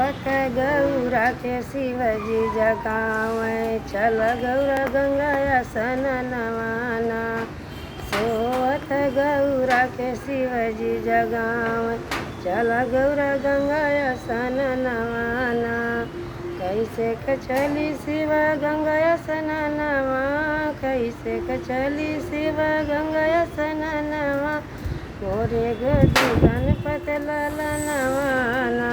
सोवत गौरा के शिवजी जगावे, चल गौरा गंगा स्नानवाना। सोवत गौरा के शिवजी जगावे, चल गौरा गंगा स्नानवाना। कैसे कचली शिव गंगा स्नानवा, कैसे कचली शिव गंगा स्नानवा। मोरे गोदी गणपत ललनवाना,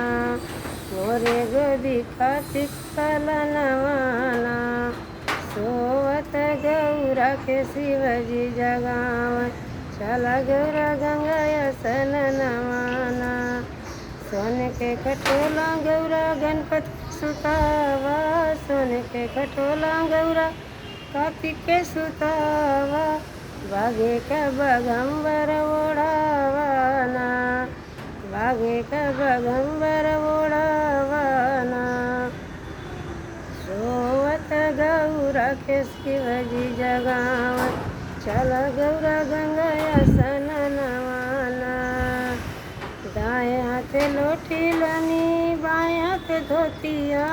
मोरे गोदी कार्तिक ललनवाना। सोवत गौरा के शिवजी जगावे, चल गौरा गंगा स्नानवाना। सोने के खटोला गौरा गणपत सुतावा, सोने के खटोला गौरा कार्तिक के सुतावा। बागे का बगंबर ओढ़ावाना, बागे का बगंबर ओढ़ावाना। सोवत गौरा के शिवजी जगावे, चल गौरा गंगा स्नानवाना। दाएं हाथ लोटी लनी, बाएं हाथ धोतिया,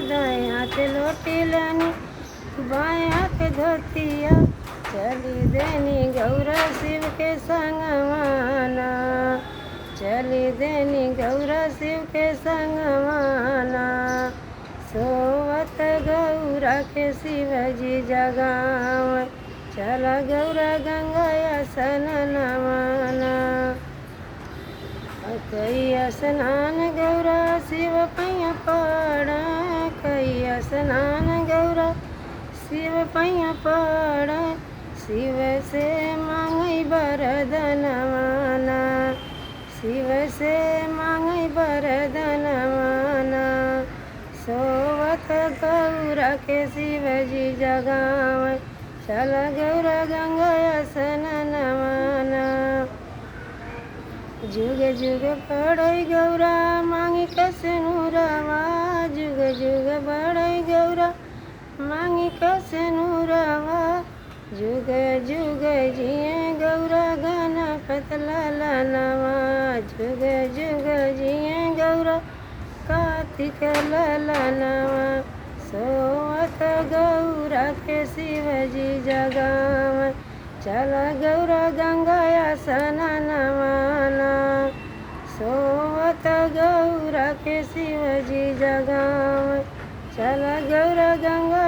दाएं हाथ लोटी लनी, बाएं हाथ धोतिया। चली देनी गौरा शिव के संगवाना, चली देनी गौरा शिव के संगवाना। सोवत गौरा के शिवजी जगावे, चल गौरा गंगा स्नानवाना। कई स्नान गौरा शिव पैया पड़ा, कई स्नान गौरा शिव पैया पड़ा। शिव से मांगई वरदनवाना, शिव से मांगई वरदनवाना। सोवत गौरा के शिवजी जगावे, चल गौरा गंगा स्नानवाना। जुग जुग बढ़ई गौरा मांगी कसनुरवा, जुग जुग बढ़ई गौरा मांगी कसनुरवा। जुग जुग जिए गौरा गणपत ललनवा, जुग जुग जिए गौरा कार्तिक ललनवा। सोवत गौरा के शिवजी जगावे, चल गौरा गंगा स्नानवाना। सोवत गौरा के शिवजी जगावे, चल गौरा गंगा